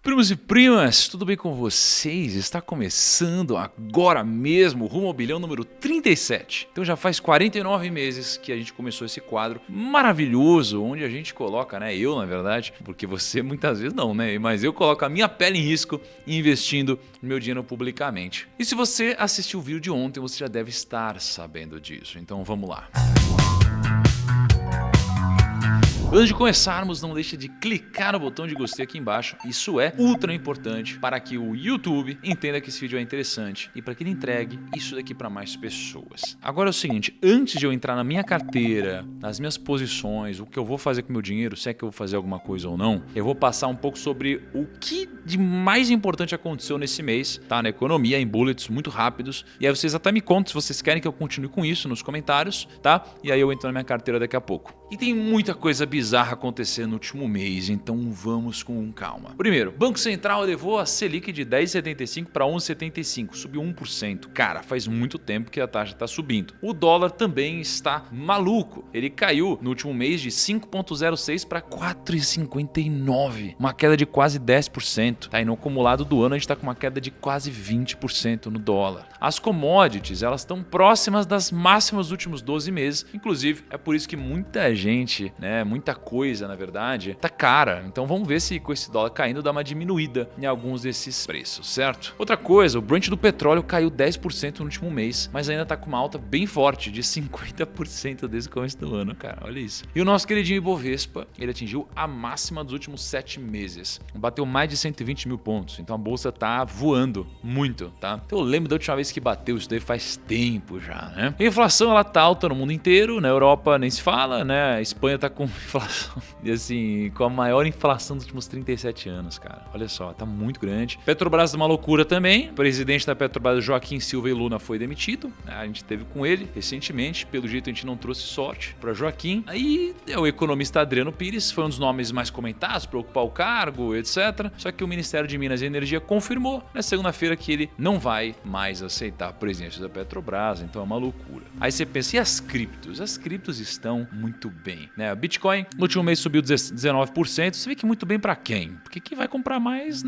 Primos e primas, tudo bem com vocês? Está começando agora mesmo o Rumo ao Bilhão número 37. Então já faz 49 meses que a gente começou esse quadro maravilhoso, onde a gente coloca, eu na verdade, porque você muitas vezes não, mas eu coloco a minha pele em risco investindo meu dinheiro publicamente. E se você assistiu o vídeo de ontem, você já deve estar sabendo disso, então vamos lá. Antes de começarmos, não deixe de clicar no botão de gostei aqui embaixo, isso é ultra importante para que o YouTube entenda que esse vídeo é interessante e para que ele entregue isso daqui para mais pessoas. Agora é o seguinte, antes de eu entrar na minha carteira, nas minhas posições, o que eu vou fazer com o meu dinheiro, se é que eu vou fazer alguma coisa ou não, eu vou passar um pouco sobre o que de mais importante aconteceu nesse mês, tá? Na economia, em bullets muito rápidos, e aí vocês até me contam se vocês querem que eu continue com isso nos comentários, tá? E aí eu entro na minha carteira daqui a pouco. E tem muita coisa bizarra acontecendo no último mês, então vamos com calma. Primeiro, Banco Central elevou a Selic de 10,75 para 11,75, subiu 1%. Cara, faz muito tempo que a taxa está subindo. O dólar também está maluco. Ele caiu no último mês de 5,06 para 4,59, uma queda de quase 10%. Tá? E no acumulado do ano a gente está com uma queda de quase 20% no dólar. As commodities, elas estão próximas das máximas dos últimos 12 meses, inclusive é por isso que muita gente, muita coisa, na verdade, tá cara. Então vamos ver se com esse dólar caindo dá uma diminuída em alguns desses preços, certo? Outra coisa, o Brent do petróleo caiu 10% no último mês, mas ainda tá com uma alta bem forte, de 50% desde o começo do ano, cara. Olha isso. E o nosso queridinho Ibovespa, ele atingiu a máxima dos últimos 7 meses. Bateu mais de 120 mil pontos. Então a bolsa tá voando muito, tá? Então eu lembro da última vez que bateu isso daí faz tempo já, né? A inflação, ela tá alta no mundo inteiro, na Europa nem se fala, A Espanha tá com inflação, e assim, com a maior inflação dos últimos 37 anos, cara. Olha só, tá muito grande. Petrobras é uma loucura também. O presidente da Petrobras, Joaquim Silva e Luna, foi demitido. A gente teve com ele recentemente. Pelo jeito, a gente não trouxe sorte para Joaquim. Aí, o economista Adriano Pires foi um dos nomes mais comentados para ocupar o cargo, etc. Só que o Ministério de Minas e Energia confirmou na segunda-feira que ele não vai mais aceitar a presidência da Petrobras. Então é uma loucura. Aí você pensa, e as criptos? As criptos estão muito bem, O Bitcoin no último mês subiu 19%. Você vê que muito bem para quem? Porque quem vai comprar mais,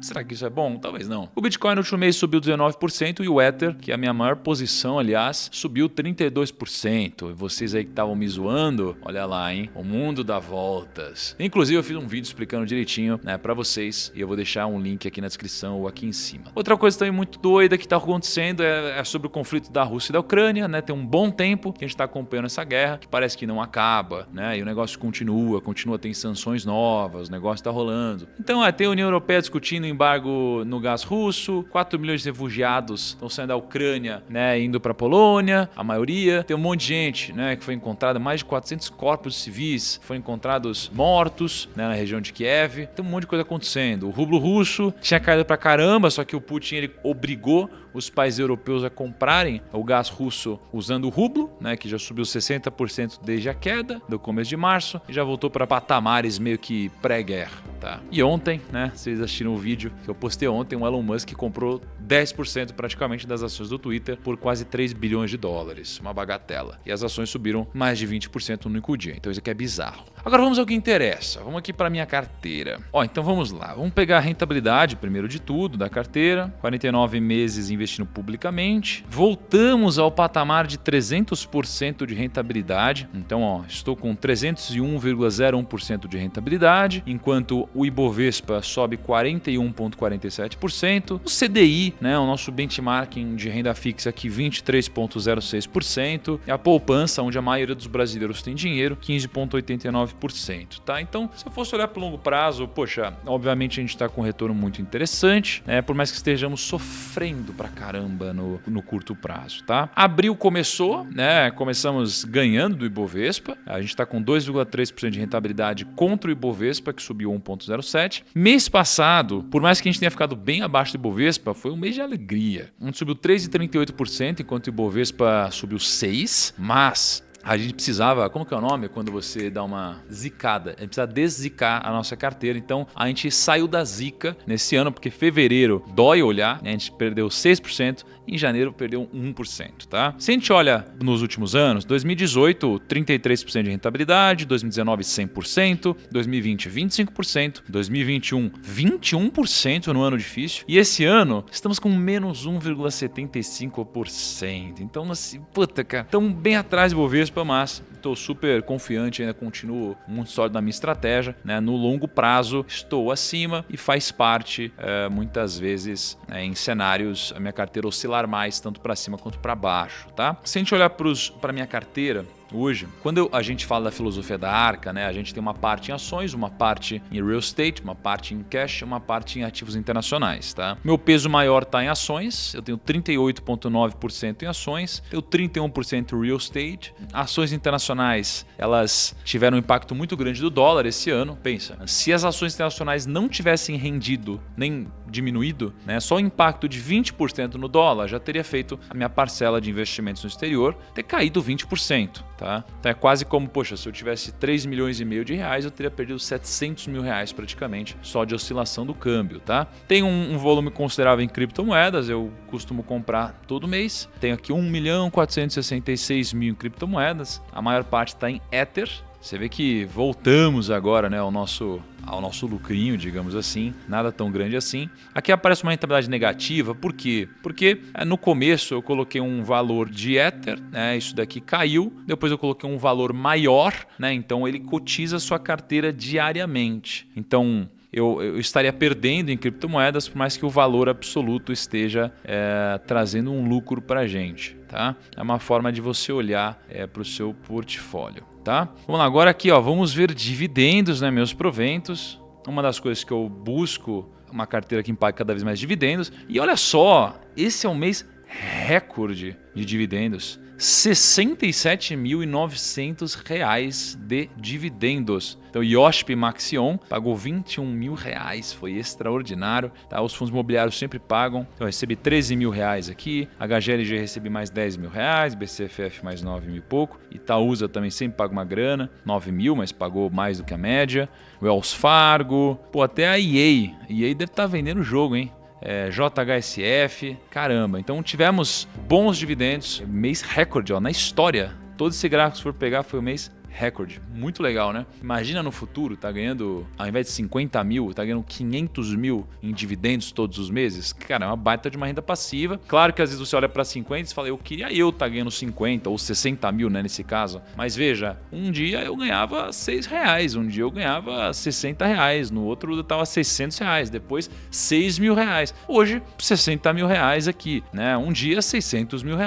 Será que isso é bom? Talvez não. O Bitcoin no último mês subiu 19% e o Ether, que é a minha maior posição, aliás, subiu 32%. E vocês aí que estavam me zoando, olha lá, hein? O mundo dá voltas. Inclusive, eu fiz um vídeo explicando direitinho, para vocês, e eu vou deixar um link aqui na descrição ou aqui em cima. Outra coisa também muito doida que tá acontecendo é sobre o conflito da Rússia e da Ucrânia, Tem um bom tempo que a gente tá acompanhando essa guerra, que parece que não acaba, E o negócio continua, tem sanções novas, o negócio tá rolando. Então, tem a União Europeia discutindo embargo no gás russo, 4 milhões de refugiados estão saindo da Ucrânia, indo pra Polônia, a maioria. Tem um monte de gente, que foi encontrada, mais de 400 corpos civis foram encontrados mortos, na região de Kiev. Tem um monte de coisa acontecendo. O rublo russo tinha caído pra caramba, só que o Putin, ele obrigou os países europeus a comprarem o gás russo usando o rublo, que já subiu 60% desde a queda do começo de março e já voltou para patamares meio que pré-guerra, tá? E ontem, vocês assistiram o vídeo que eu postei ontem, o Elon Musk comprou 10% praticamente das ações do Twitter por quase 3 bilhões de dólares, uma bagatela. E as ações subiram mais de 20% no único dia, então isso aqui é bizarro. Agora vamos ao que interessa, vamos aqui para minha carteira. Então vamos lá, vamos pegar a rentabilidade primeiro de tudo da carteira, 49 meses investindo publicamente. Voltamos ao patamar de 300% de rentabilidade. Então, estou com 301,01% de rentabilidade, enquanto o Ibovespa sobe 41,47%. O CDI, o nosso benchmarking de renda fixa aqui, 23,06%. E a poupança, onde a maioria dos brasileiros tem dinheiro, 15,89%, tá? Então, se eu fosse olhar para o longo prazo, poxa, obviamente a gente está com um retorno muito interessante, por mais que estejamos sofrendo pra caramba no curto prazo, tá? Abril começou, começamos ganhando do Ibovespa, a gente tá com 2,3% de rentabilidade contra o Ibovespa, que subiu 1,07%. Mês passado, por mais que a gente tenha ficado bem abaixo do Ibovespa, foi um mês de alegria. A gente subiu 3,38%, enquanto o Ibovespa subiu 6%, mas a gente precisava, como que é o nome? Quando você dá uma zicada. A gente precisa deszicar a nossa carteira. Então, a gente saiu da zica nesse ano, porque fevereiro dói olhar, né? A gente perdeu 6%, em janeiro perdeu 1%, tá? Se a gente olha nos últimos anos, 2018, 33% de rentabilidade, 2019, 100%, 2020, 25%, 2021, 21% no ano difícil, e esse ano estamos com menos 1,75%. Então, assim, puta, cara, estamos bem atrás do Bovespa, mas estou super confiante, ainda continuo muito sólido na minha estratégia, né? No longo prazo estou acima e faz parte, muitas vezes, em cenários, a minha carteira oscilar mais, tanto para cima quanto para baixo, tá? Se a gente olhar para minha carteira hoje, quando a gente fala da filosofia da Arca, né, a gente tem uma parte em ações, uma parte em real estate, uma parte em cash, uma parte em ativos internacionais, tá? Meu peso maior está em ações, eu tenho 38,9% em ações, tenho 31% em real estate. Ações internacionais, elas tiveram um impacto muito grande do dólar esse ano. Pensa, se as ações internacionais não tivessem rendido nem diminuído, né, só o impacto de 20% no dólar já teria feito a minha parcela de investimentos no exterior ter caído 20%. Tá? Então é quase como, poxa, se eu tivesse 3 milhões e meio de reais, eu teria perdido 700 mil reais praticamente, só de oscilação do câmbio, tá? Tem um volume considerável em criptomoedas, eu costumo comprar todo mês. Tenho aqui 1.466.000 em criptomoedas, a maior parte está em Ether. Você vê que voltamos agora, né, ao nosso lucrinho, digamos assim, nada tão grande assim. Aqui aparece uma rentabilidade negativa, por quê? Porque no começo eu coloquei um valor de Ether, né, isso daqui caiu, depois eu coloquei um valor maior, né, então ele cotiza a sua carteira diariamente. Então eu estaria perdendo em criptomoedas, por mais que o valor absoluto esteja trazendo um lucro para a gente. Tá? É uma forma de você olhar para o seu portfólio. Tá? Vamos lá, agora aqui, ó, vamos ver dividendos, né, meus proventos. Uma das coisas que eu busco, uma carteira que pague cada vez mais dividendos. E olha só, esse é um mês recorde de dividendos. R$ 67.900 de dividendos. Então, IOSP Maxion pagou R$ 21 mil, foi extraordinário. Tá? Os fundos imobiliários sempre pagam. Então, eu recebi R$ 13 mil aqui, HGLG recebi mais R$ 10 mil, BCFF mais 9 mil e pouco, Itaúsa também sempre paga uma grana, 9 mil, mas pagou mais do que a média. Wells Fargo, até a EA deve estar vendendo o jogo, hein? JHSF, caramba. Então tivemos bons dividendos, mês recorde na história. Todo esse gráfico, se for pegar, foi o mês recorde. Muito legal, né? Imagina no futuro, tá ganhando, ao invés de 50 mil, tá ganhando 500 mil em dividendos todos os meses. Cara, é uma baita de uma renda passiva. Claro que às vezes você olha para 50 e fala, eu queria tá ganhando 50 ou 60 mil, né, nesse caso. Mas veja, um dia eu ganhava R$6, um dia eu ganhava R$60, no outro eu tava R$600, depois R$6 mil. Hoje, R$60 mil aqui, né? Um dia R$600 mil.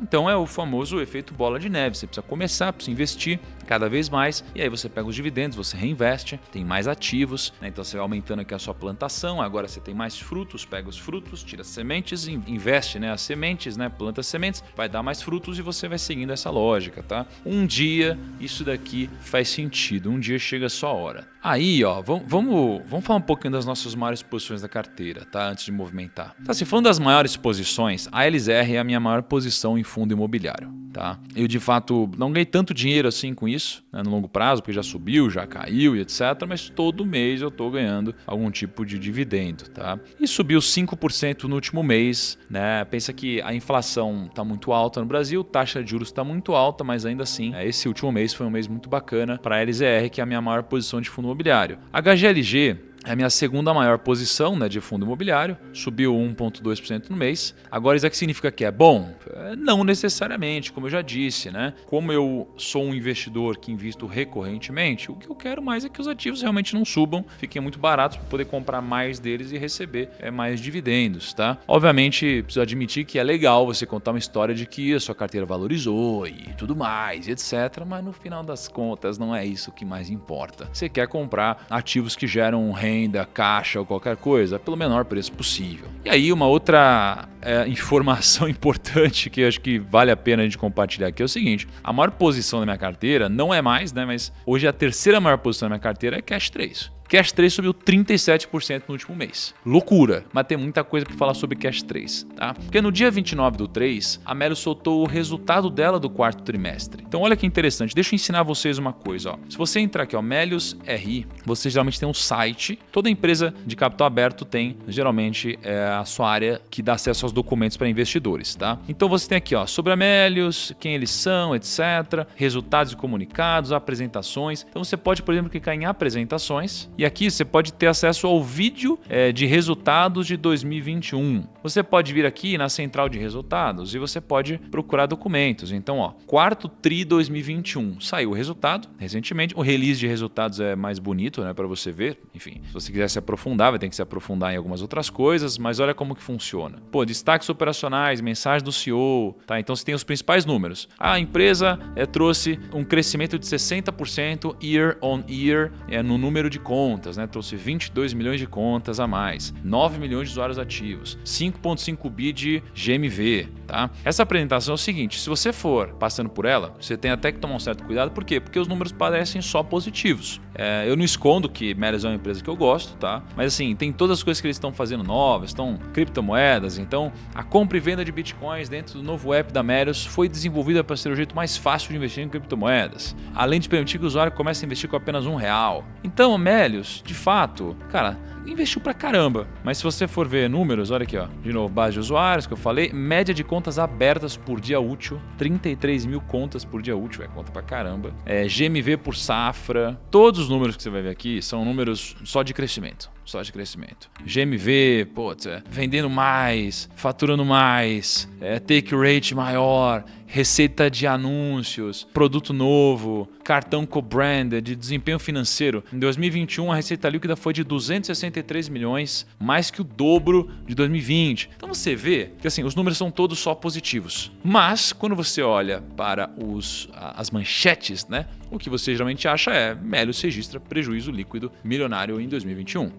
Então é o famoso efeito bola de neve. Você precisa começar, precisa investir cada vez mais, e aí você pega os dividendos, você reinveste, tem mais ativos, né? Então você vai aumentando aqui a sua plantação, agora você tem mais frutos, pega os frutos, tira as sementes, investe, né, as sementes, né, planta as sementes, vai dar mais frutos e você vai seguindo essa lógica, tá? Um dia isso daqui faz sentido, um dia chega a sua hora. Aí, ó, vamos falar um pouquinho das nossas maiores posições da carteira, tá? Antes de movimentar. Tá, se falando das maiores posições, a LZR é a minha maior posição em fundo imobiliário, tá? Eu, de fato, não ganhei tanto dinheiro assim com isso, né, no longo prazo, porque já subiu, já caiu e etc. Mas todo mês eu estou ganhando algum tipo de dividendo, tá? E subiu 5% no último mês, né? Pensa que a inflação está muito alta no Brasil, taxa de juros está muito alta, mas ainda assim, esse último mês foi um mês muito bacana para a LZR, que é a minha maior posição de fundo imobiliário. HGLG é a minha segunda maior posição, né, de fundo imobiliário, subiu 1,2% no mês. Agora, isso aqui significa que é bom? Não necessariamente, como eu já disse, né? Como eu sou um investidor que invisto recorrentemente, o que eu quero mais é que os ativos realmente não subam, fiquem muito baratos para poder comprar mais deles e receber mais dividendos, tá? Obviamente, preciso admitir que é legal você contar uma história de que a sua carteira valorizou e tudo mais, etc. Mas no final das contas, não é isso que mais importa. Você quer comprar ativos que geram renda, caixa ou qualquer coisa, pelo menor preço possível. E aí uma outra informação importante que eu acho que vale a pena a gente compartilhar aqui é o seguinte: a maior posição da minha carteira não é mais, né? Mas hoje a terceira maior posição da minha carteira é Cash 3. Cash 3 subiu 37% no último mês. Loucura, mas tem muita coisa para falar sobre Cash 3, tá? Porque no dia 29/3, a Melius soltou o resultado dela do quarto trimestre. Então olha que interessante, deixa eu ensinar vocês uma coisa, ó. Se você entrar aqui, ó, Melius RI, você geralmente tem um site, toda empresa de capital aberto tem, geralmente, a sua área que dá acesso aos documentos para investidores, tá? Então você tem aqui, ó, sobre a Melius, quem eles são, etc, resultados e comunicados, apresentações. Então você pode, por exemplo, clicar em apresentações e aqui você pode ter acesso ao vídeo de resultados de 2021. Você pode vir aqui na central de resultados e você pode procurar documentos. Então, ó, quarto tri 2021. Saiu o resultado recentemente. O release de resultados é mais bonito, né, para você ver. Enfim, se você quiser se aprofundar, vai ter que se aprofundar em algumas outras coisas, mas olha como que funciona. Pô, destaques operacionais, mensagem do CEO, tá? Então você tem os principais números. A empresa trouxe um crescimento de 60% year on year no número de contas, né? Trouxe 22 milhões de contas a mais, 9 milhões de usuários ativos, 5,5 bi de GMV, tá? Essa apresentação é o seguinte: se você for passando por ela, você tem até que tomar um certo cuidado. Por quê? Porque os números parecem só positivos. Eu não escondo que Melius é uma empresa que eu gosto, tá? Mas assim, tem todas as coisas que eles estão fazendo novas, estão criptomoedas. Então, a compra e venda de bitcoins dentro do novo app da Melius foi desenvolvida para ser o jeito mais fácil de investir em criptomoedas, além de permitir que o usuário comece a investir com apenas R$1. Então, Melius, de fato, cara, investiu pra caramba. Mas se você for ver números, olha aqui, ó, de novo, base de usuários que eu falei, média de contas abertas por dia útil, 33 mil contas por dia útil, é conta pra caramba. GMV por safra, todos os números que você vai ver aqui são números só de crescimento. Só de crescimento. GMV, vendendo mais, faturando mais, take rate maior, receita de anúncios, produto novo, cartão co-branded, desempenho financeiro. Em 2021, a receita líquida foi de 263 milhões, mais que o dobro de 2020. Então você vê que assim, os números são todos só positivos. Mas, quando você olha para as manchetes, né, o que você geralmente acha é Melius registra prejuízo líquido milionário em 2021.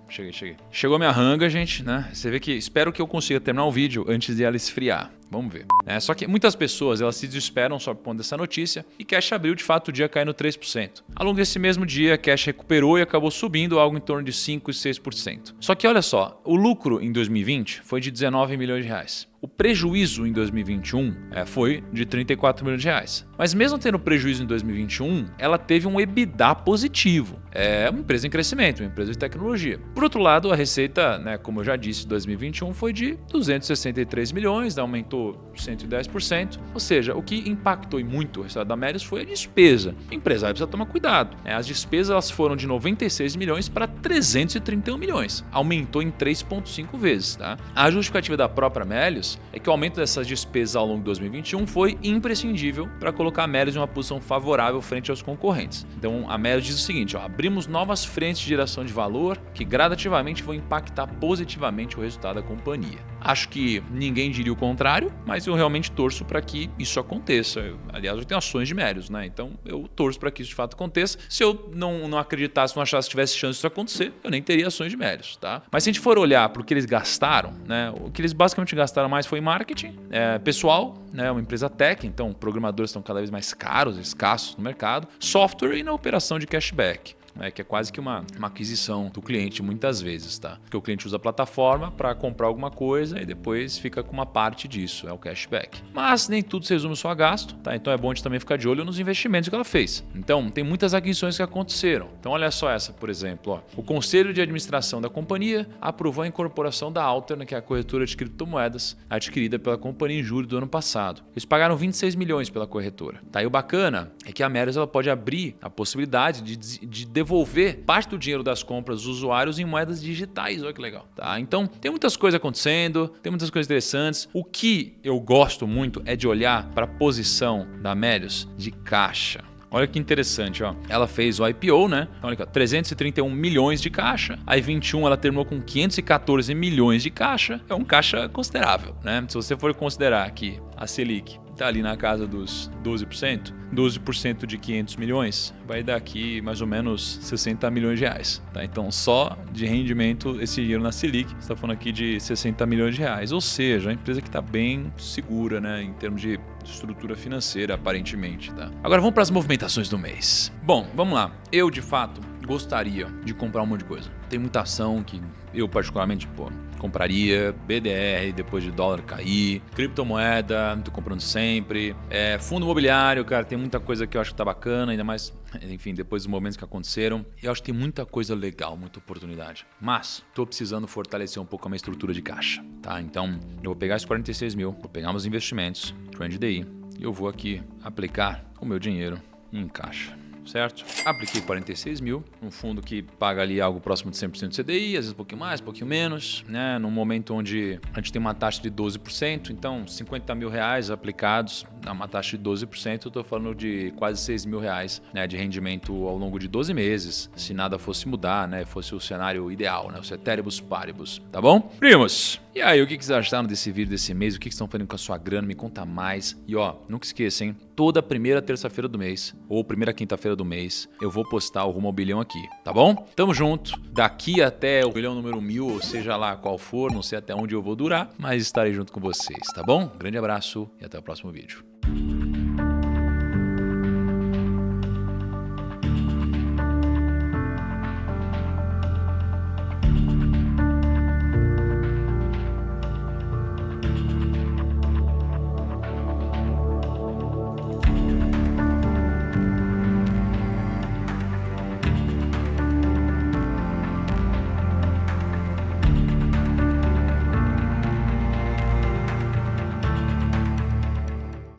Cheguei. Chegou a minha ranga, gente, né? Você vê que espero que eu consiga terminar o vídeo antes de ela esfriar. Vamos ver. Só que muitas pessoas elas se desesperam só por conta dessa notícia e Cash abriu de fato o dia caindo 3%. Ao longo desse mesmo dia, Cash recuperou e acabou subindo algo em torno de 5% e 6%. Só que olha só, o lucro em 2020 foi de 19 milhões de reais. O prejuízo em 2021 foi de 34 milhões de reais. Mas mesmo tendo prejuízo em 2021, ela teve um EBITDA positivo. É uma empresa em crescimento, uma empresa de tecnologia. Por outro lado, a receita, né, como eu já disse, em 2021 foi de 263 milhões, aumentou 110%. Ou seja, o que impactou muito o resultado da Melius foi a despesa. O empresário precisa tomar cuidado. As despesas elas foram de 96 milhões para 331 milhões. Aumentou em 3,5 vezes. Tá? A justificativa da própria Melius é que o aumento dessas despesas ao longo de 2021 foi imprescindível para colocar a Melius em uma posição favorável frente aos concorrentes. Então a Melius diz o seguinte: abrimos novas frentes de geração de valor que gradativamente vão impactar positivamente o resultado da companhia. Acho que ninguém diria o contrário, mas eu realmente torço para que isso aconteça. Aliás, eu tenho ações de Melius, né? Então eu torço para que isso de fato aconteça. Se eu não acreditasse, não achasse que tivesse chance disso acontecer, eu nem teria ações de Melius, tá? Mas se a gente for olhar para o que eles gastaram, né? O que eles basicamente gastaram mais foi em marketing, pessoal, né? Uma empresa tech, então programadores estão cada vez mais caros, escassos no mercado, software e na operação de cashback. Que é quase que uma aquisição do cliente muitas vezes, tá? Porque o cliente usa a plataforma para comprar alguma coisa e depois fica com uma parte disso, é o cashback. Mas nem tudo se resume só a gasto, tá? Então é bom a gente também ficar de olho nos investimentos que ela fez. Então, tem muitas aquisições que aconteceram. Então, olha só essa, por exemplo. Ó. O Conselho de Administração da companhia aprovou a incorporação da Alter, que é a corretora de criptomoedas adquirida pela companhia em julho do ano passado. Eles pagaram 26 milhões pela corretora. Tá? E o bacana é que a Melius ela pode abrir a possibilidade de devolver parte do dinheiro das compras dos usuários em moedas digitais. Olha que legal. Tá? Então, tem muitas coisas acontecendo, tem muitas coisas interessantes. O que eu gosto muito é de olhar para a posição da Melius de caixa. Olha que interessante, ó. Ela fez o IPO, né? Olha aqui, ó, 331 milhões de caixa. Aí 21 ela terminou com 514 milhões de caixa. É um caixa considerável, né? Se você for considerar que a Selic está ali na casa dos 12%, 12% de 500 milhões vai dar aqui mais ou menos 60 milhões de reais. Tá? Então, só de rendimento esse dinheiro na Selic, você está falando aqui de 60 milhões de reais. Ou seja, a empresa que está bem segura, né, em termos de estrutura financeira, aparentemente. Tá? Agora vamos para as movimentações do mês. Bom, vamos lá. Eu, de fato, gostaria de comprar um monte de coisa. Tem muita ação que eu, particularmente, compraria, BDR depois de dólar cair, criptomoeda, tô comprando sempre, fundo imobiliário, cara, tem muita coisa que eu acho que tá bacana, ainda mais, enfim, depois dos momentos que aconteceram. Eu acho que tem muita coisa legal, muita oportunidade. Mas tô precisando fortalecer um pouco a minha estrutura de caixa, tá? Então, eu vou pegar esses 46 mil, vou pegar meus investimentos, Trend DI, e eu vou aqui aplicar o meu dinheiro em caixa. Certo? Apliquei 46 mil, um fundo que paga ali algo próximo de 100% de CDI, às vezes um pouquinho mais, um pouquinho menos, né? Num momento onde a gente tem uma taxa de 12%, então 50 mil reais aplicados a uma taxa de 12%, eu estou falando de quase 6 mil reais, né, de rendimento ao longo de 12 meses, se nada fosse mudar, né? Fosse o cenário ideal, né? O ceteris paribus, tá bom? Primos, e aí, o que vocês acharam desse vídeo, desse mês? O que vocês estão fazendo com a sua grana? Me conta mais. E ó, nunca esqueça, hein? Toda primeira terça-feira do mês, ou primeira quinta-feira do mês, eu vou postar o Rumo ao Bilhão aqui, tá bom? Tamo junto. Daqui até o bilhão número 1000, ou seja lá qual for, não sei até onde eu vou durar, mas estarei junto com vocês, tá bom? Grande abraço e até o próximo vídeo.